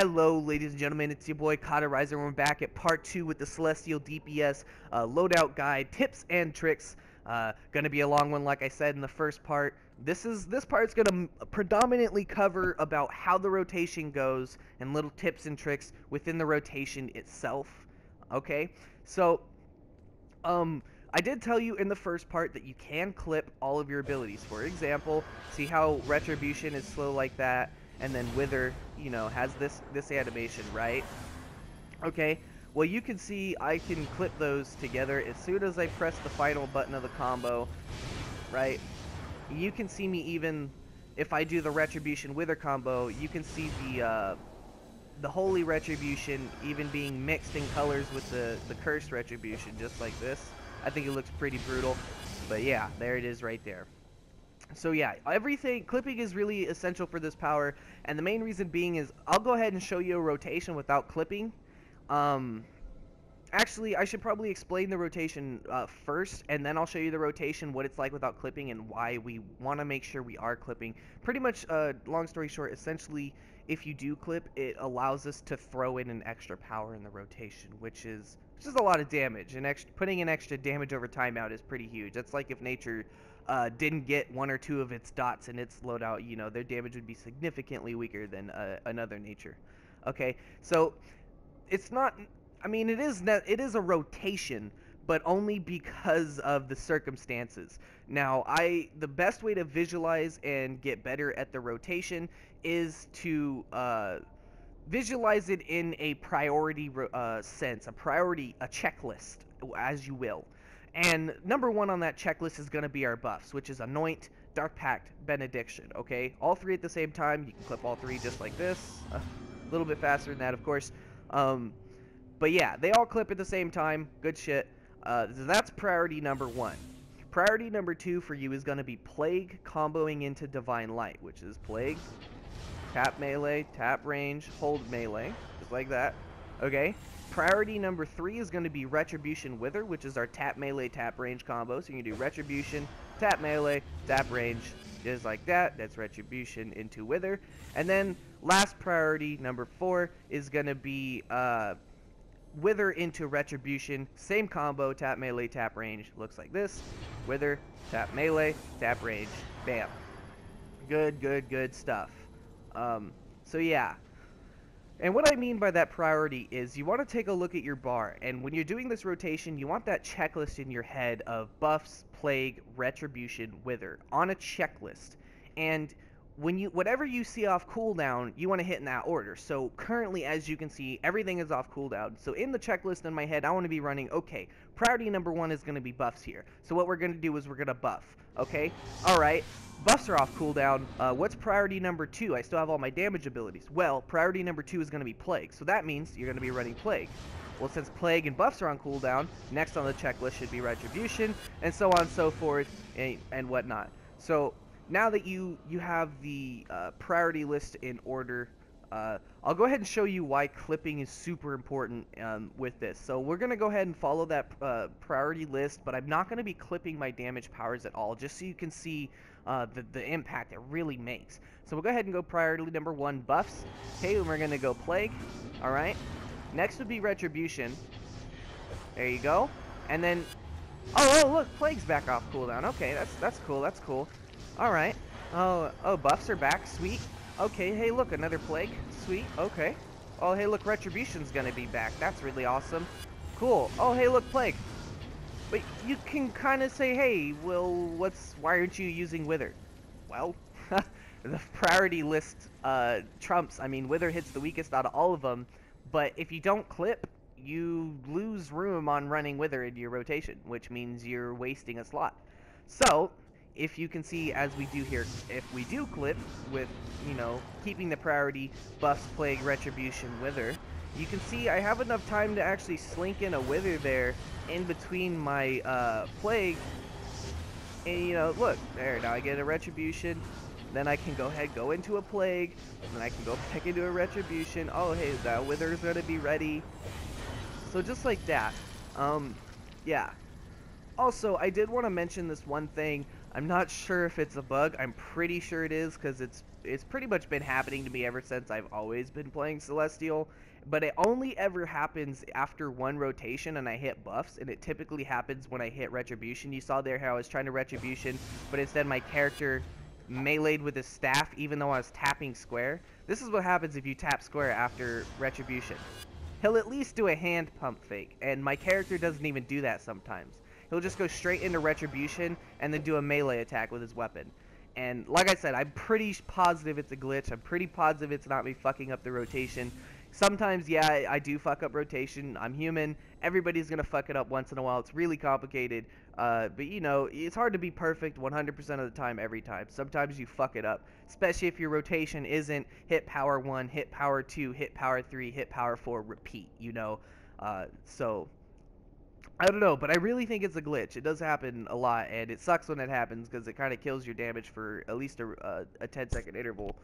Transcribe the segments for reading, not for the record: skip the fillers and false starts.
Hello, ladies and gentlemen, it's your boy Cauterizer, and we're back at part 2 with the Celestial DPS loadout guide, tips and tricks. Gonna be a long one, like I said in the first part. This part's gonna predominantly cover about how the rotation goes and little tips and tricks within the rotation itself. Okay, so I did tell you in the first part that you can clip all of your abilities. For example, see how Retribution is slow like that, and then Wither, you know, has this animation, right? Okay, well you can see I can clip those together as soon as I press the final button of the combo, right? You can see me even if I do the Retribution Wither combo, you can see the Holy Retribution even being mixed in colors with the Cursed Retribution, just like this. I think it looks pretty brutal, but yeah, there it is right there. So yeah, clipping is really essential for this power, and the main reason being is, I'll go ahead and show you a rotation without clipping. Actually, I should probably explain the rotation first, and then I'll show you the rotation, what it's like without clipping, and why we want to make sure we are clipping. Pretty much, long story short, essentially, if you do clip, it allows us to throw in an extra power in the rotation, which is a lot of damage. And putting in extra damage over timeout is pretty huge. That's like if nature didn't get one or two of its dots in its loadout, you know, their damage would be significantly weaker than another nature. Okay, so it's not, I mean, it is a rotation, but only because of the circumstances. Now, the best way to visualize and get better at the rotation is to visualize it in a priority sense, a checklist, as you will. And number one on that checklist is going to be our buffs, which is Anoint, Dark Pact, Benediction, okay? All three at the same time. You can clip all three just like this. A little bit faster than that, of course. But yeah, they all clip at the same time. Good shit. So that's priority number one. Priority number two for you is going to be Plague comboing into Divine Light, which is Plague, tap melee, tap range, hold melee, just like that. Okay. Priority number 3 is going to be Retribution Wither, which is our tap melee, tap range combo. So you can do Retribution, tap melee, tap range, just like that. That's Retribution into Wither. And then last priority, number 4, is going to be Wither into Retribution. Same combo, tap melee, tap range. Looks like this. Wither, tap melee, tap range. Bam. Good stuff. So yeah. And what I mean by that priority is you want to take a look at your bar, and when you're doing this rotation, you want that checklist in your head of buffs, plague, retribution, wither on a checklist. And whatever you see off cooldown, you want to hit in that order. So currently, as you can see, everything is off cooldown. So in the checklist in my head, I want to be running, okay, priority number 1 is going to be buffs here. So what we're going to do is we're going to buff, okay? Alright. Buffs are off cooldown. What's priority number 2? I still have all my damage abilities. Well, priority number 2 is going to be Plague. So that means you're going to be running Plague. Well, since Plague and buffs are on cooldown, next on the checklist should be Retribution, and so on and so forth, and whatnot. So now that you have the priority list in order, I'll go ahead and show you why clipping is super important with this. So we're going to go ahead and follow that priority list, but I'm not going to be clipping my damage powers at all, just so you can see the impact it really makes. So we'll go ahead and go priority number 1, buffs. Okay, and we're going to go Plague. Alright. Next would be Retribution. There you go. And then, oh look, Plague's back off cooldown. Okay, that's cool. Alright. Oh, buffs are back. Sweet. Okay, hey, look, another Plague. Sweet. Okay. Oh, hey, look, Retribution's gonna be back. That's really awesome. Cool. Oh, hey, look, Plague. But you can kind of say, hey, well, why aren't you using Wither? Well, the priority list trumps. I mean, Wither hits the weakest out of all of them, but if you don't clip, you lose room on running Wither into your rotation, which means you're wasting a slot. So if you can see, as we do here, if we do clip with, you know, keeping the priority buffs, Plague, Retribution, Wither, you can see I have enough time to actually slink in a Wither there in between my Plague, and you know, look, there, now I get a Retribution, then I can go into a Plague, and then I can go back into a Retribution. Oh, hey, that Wither's gonna be ready. So just like that. Yeah. Also, I did want to mention this one thing. I'm not sure if it's a bug. I'm pretty sure it is, because it's pretty much been happening to me ever since I've always been playing Celestial. But it only ever happens after one rotation and I hit buffs, and it typically happens when I hit Retribution. You saw there how I was trying to Retribution, but instead my character meleeed with his staff even though I was tapping square. This is what happens if you tap square after Retribution. He'll at least do a hand pump fake, and my character doesn't even do that sometimes. He'll just go straight into Retribution and then do a melee attack with his weapon. And like I said, I'm pretty positive it's a glitch. I'm pretty positive it's not me fucking up the rotation. Sometimes, yeah, I do fuck up rotation. I'm human. Everybody's going to fuck it up once in a while. It's really complicated. But, you know, it's hard to be perfect 100% of the time every time. Sometimes you fuck it up, especially if your rotation isn't hit power 1, hit power 2, hit power 3, hit power 4, repeat, you know. So, I don't know, but I really think it's a glitch. It does happen a lot, and it sucks when it happens because it kind of kills your damage for at least a 10-second interval.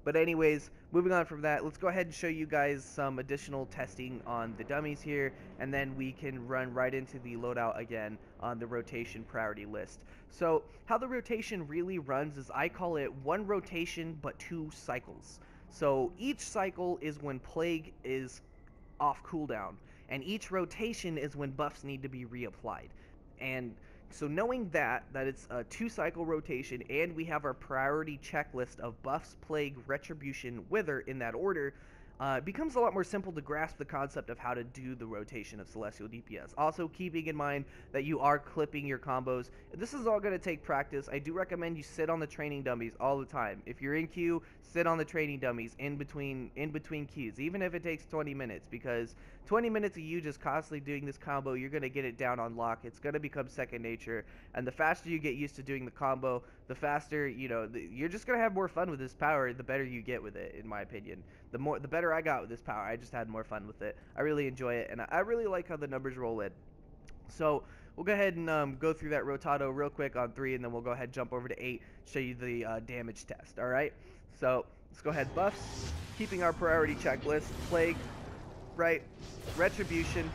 But anyways, moving on from that, let's go ahead and show you guys some additional testing on the dummies here, and then we can run right into the loadout again on the rotation priority list. So how the rotation really runs is I call it one rotation but 2 cycles. So each cycle is when Plague is off cooldown, and each rotation is when buffs need to be reapplied. And so knowing that it's a 2-cycle rotation, and we have our priority checklist of buffs, plague, retribution, wither in that order, it becomes a lot more simple to grasp the concept of how to do the rotation of Celestial DPS. Also keeping in mind that you are clipping your combos. This is all going to take practice. I do recommend you sit on the training dummies all the time. If you're in queue, sit on the training dummies in between queues, even if it takes 20 minutes, because 20 minutes of you just constantly doing this combo, you're going to get it down on lock. It's going to become second nature, and the faster you get used to doing the combo, the faster, you know, you're just going to have more fun with this power, the better you get with it, in my opinion. The better I got with this power, I just had more fun with it. I really enjoy it, and I really like how the numbers roll in. So we'll go ahead and go through that Rotado real quick on 3, and then we'll go ahead and jump over to 8, show you the damage test, alright? So let's go ahead, buffs, keeping our priority checklist, plague, right, retribution,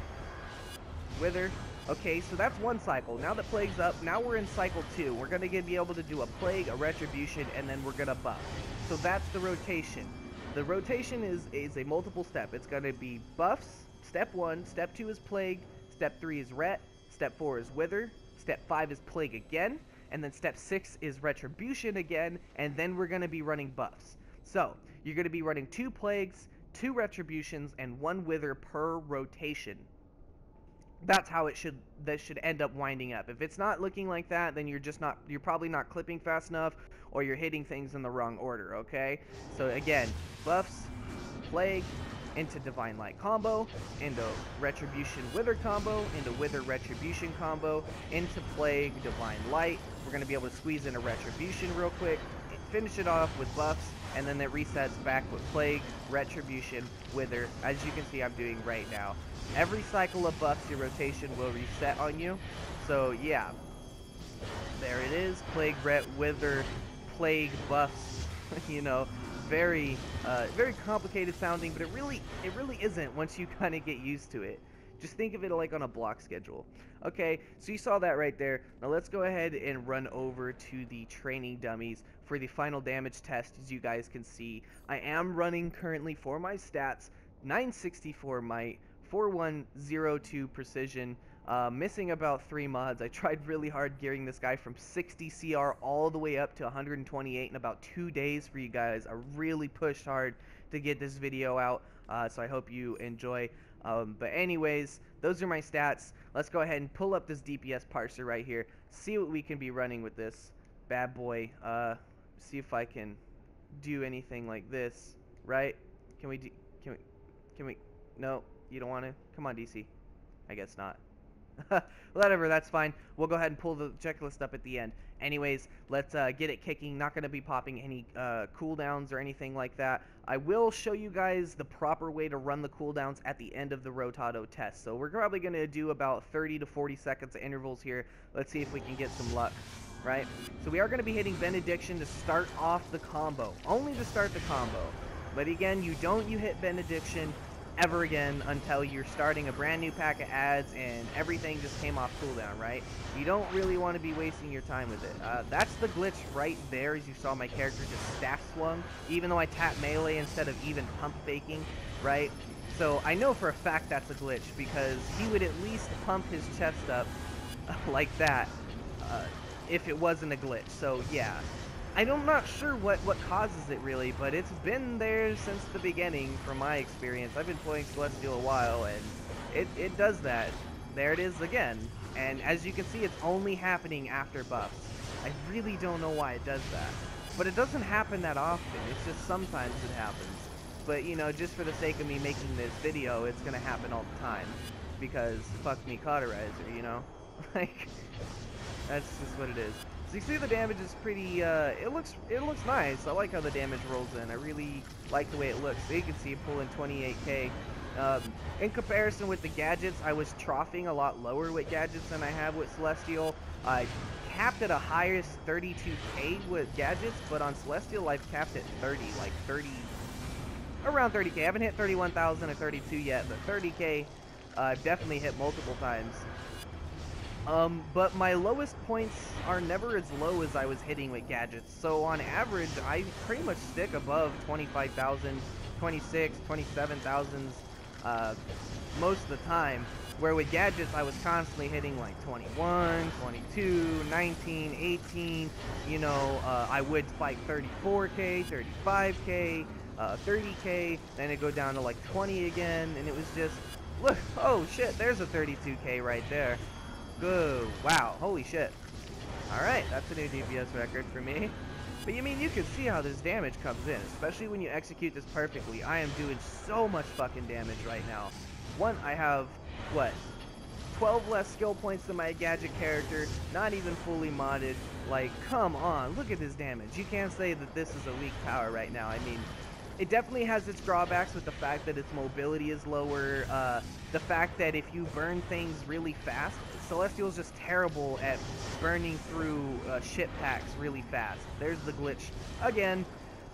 wither. Okay, so that's one cycle. Now that plague's up, now we're in cycle 2. We're going to be able to do a plague, a retribution, and then we're going to buff. So that's the rotation. The rotation is a multiple step. It's going to be buffs, step 1, step 2 is plague, step 3 is ret, step 4 is wither, step 5 is plague again, and then step 6 is retribution again, and then we're going to be running buffs. So you're going to be running 2 plagues, 2 retributions, and 1 wither per rotation. That's how that should end up winding up. If it's not looking like that, then you're probably not clipping fast enough, or you're hitting things in the wrong order, okay? So again, buffs, plague, into divine light combo, into retribution wither combo, into wither retribution combo, into plague, divine light. We're going to be able to squeeze in a retribution real quick, finish it off with buffs, and then it resets back with plague, retribution, wither, as you can see I'm doing right now. Every cycle of buffs, your rotation will reset on you. So yeah, there it is, plague, ret, wither, plague, buffs. You know, very complicated sounding, but it really isn't once you kind of get used to it. Just think of it like on a block schedule. Okay, so you saw that right there. Now let's go ahead and run over to the training dummies for the final damage test. As you guys can see, I am running currently for my stats 964 might, 4102 precision, missing about 3 mods. I tried really hard gearing this guy from 60 CR all the way up to 128 in about 2 days for you guys. I really pushed hard to get this video out, so I hope you enjoy. But anyways, those are my stats. Let's go ahead and pull up this DPS parser right here, see what we can be running with this bad boy. See if I can do anything like this, right? Can we no, you don't want to? Come on, DC. I guess not. Whatever, that's fine. We'll go ahead and pull the checklist up at the end. Anyways, let's get it kicking. Not going to be popping any cooldowns or anything like that. I will show you guys the proper way to run the cooldowns at the end of the Rotado test. So we're probably going to do about 30 to 40 seconds of intervals here. Let's see if we can get some luck, right? So we are going to be hitting Benediction to start off the combo. Only to start the combo. But again, you hit Benediction ever again until you're starting a brand new pack of ads and everything just came off cooldown, right? You don't really want to be wasting your time with it. That's the glitch right there, as you saw my character just staff swung, even though I tapped melee instead of even pump faking, right? So I know for a fact that's a glitch, because he would at least pump his chest up like that if it wasn't a glitch. So yeah, I'm not sure what causes it really, but it's been there since the beginning from my experience. I've been playing Celestial a while, and it does that. There it is again. And as you can see, it's only happening after buffs. I really don't know why it does that. But it doesn't happen that often. It's just sometimes it happens. But, you know, just for the sake of me making this video, it's gonna happen all the time. Because, fuck me, cauterizer, you know? Like, that's just what it is. So you see the damage is pretty, it looks nice. I like how the damage rolls in. I really like the way it looks. So you can see pulling 28k. In comparison with the gadgets, I was troughing a lot lower with gadgets than I have with Celestial. I capped at a highest 32k with gadgets, but on Celestial I've capped at 30, like 30, around 30k. I haven't hit 31,000 or 32 yet, but 30k I've definitely hit multiple times. But my lowest points are never as low as I was hitting with gadgets. So on average, I pretty much stick above 25,000, 26, 27,000s most of the time. Where with gadgets, I was constantly hitting like 21, 22, 19, 18. You know, I would spike 34k, 35k, 30k. Then it'd go down to like 20 again, and it was just, look, oh shit, there's a 32k right there. Good. Wow. Holy shit. Alright, that's a new DPS record for me. But you mean, you can see how this damage comes in, especially when you execute this perfectly. I am doing so much fucking damage right now. One, I have, what, 12 less skill points than my gadget character, not even fully modded. Like, come on, look at this damage. You can't say that this is a weak power right now. I mean, it definitely has its drawbacks with the fact that its mobility is lower, the fact that if you burn things really fast, Celestial's just terrible at burning through ship packs really fast. There's the glitch again.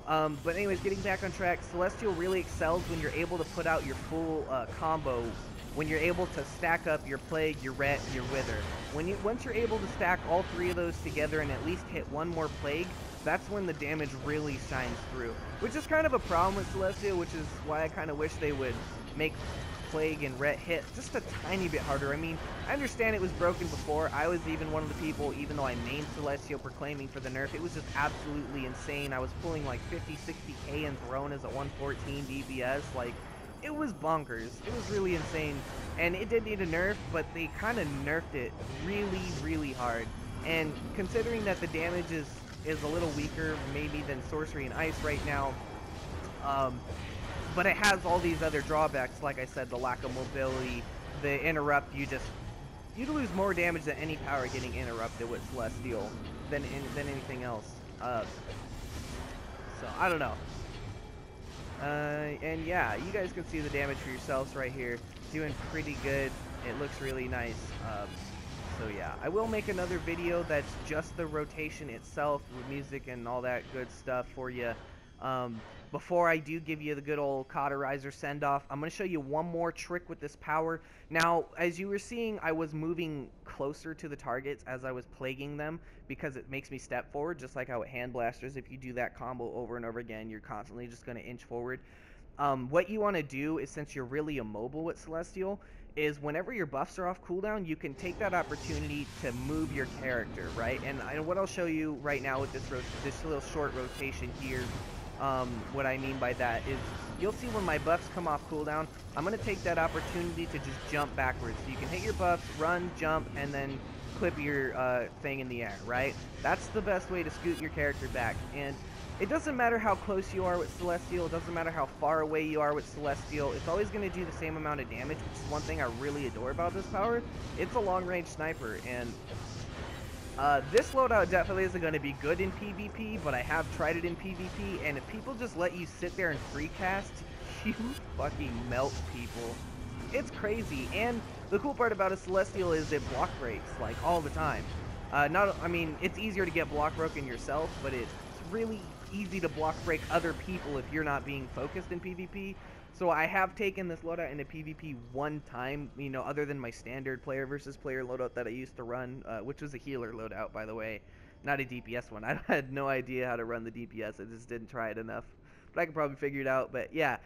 But anyways, getting back on track, Celestial really excels when you're able to put out your full combo, when you're able to stack up your Plague, your Ret, your Wither. Once you're able to stack all three of those together and at least hit one more Plague, that's when the damage really shines through. Which is kind of a problem with Celestial, which is why I kind of wish they would make Plague and Ret hit just a tiny bit harder. I mean, I understand it was broken before. I was even one of the people, even though I mained Celestial, proclaiming for the nerf. It was just absolutely insane. I was pulling like 50, 60k and thrown as a 114 DPS. Like, it was bonkers. It was really insane. And it did need a nerf, but they kind of nerfed it really, really hard. And considering that the damage is a little weaker maybe than Sorcery and Ice right now, but it has all these other drawbacks, like I said, the lack of mobility, the interrupt, you lose more damage than any power getting interrupted with Celestial than anything else. So, I don't know. And yeah, you guys can see the damage for yourselves right here. Doing pretty good. It looks really nice. So yeah, I will make another video that's just the rotation itself with music and all that good stuff for you. Before I do give you the good old cauterizer send-off, I'm going to show you one more trick with this power. Now, as you were seeing, I was moving closer to the targets as I was plaguing them because it makes me step forward, just like how with hand blasters, if you do that combo over and over again, you're constantly just going to inch forward. What you want to do is, since you're really immobile with Celestial, is whenever your buffs are off cooldown, you can take that opportunity to move your character, right? And what I'll show you right now with this little short rotation here, what I mean by that is, you'll see when my buffs come off cooldown, I'm going to take that opportunity to just jump backwards. So you can hit your buffs, run, jump, and then clip your thing in the air, right? That's the best way to scoot your character back. And it doesn't matter how close you are with Celestial, it doesn't matter how far away you are with Celestial, it's always going to do the same amount of damage, which is one thing I really adore about this power. It's a long-range sniper, and this loadout definitely isn't going to be good in PvP, but I have tried it in PvP, and if people just let you sit there and free cast, you fucking melt people. It's crazy, and the cool part about a Celestial is it block breaks, like, all the time. I mean, it's easier to get block broken yourself, but it's really easy to block break other people if you're not being focused in PvP. So I have taken this loadout into PvP one time, you know, other than my standard player versus player loadout that I used to run, which was a healer loadout, by the way, not a DPS one. I had no idea how to run the DPS. I just didn't try it enough, but I could probably figure it out. But yeah,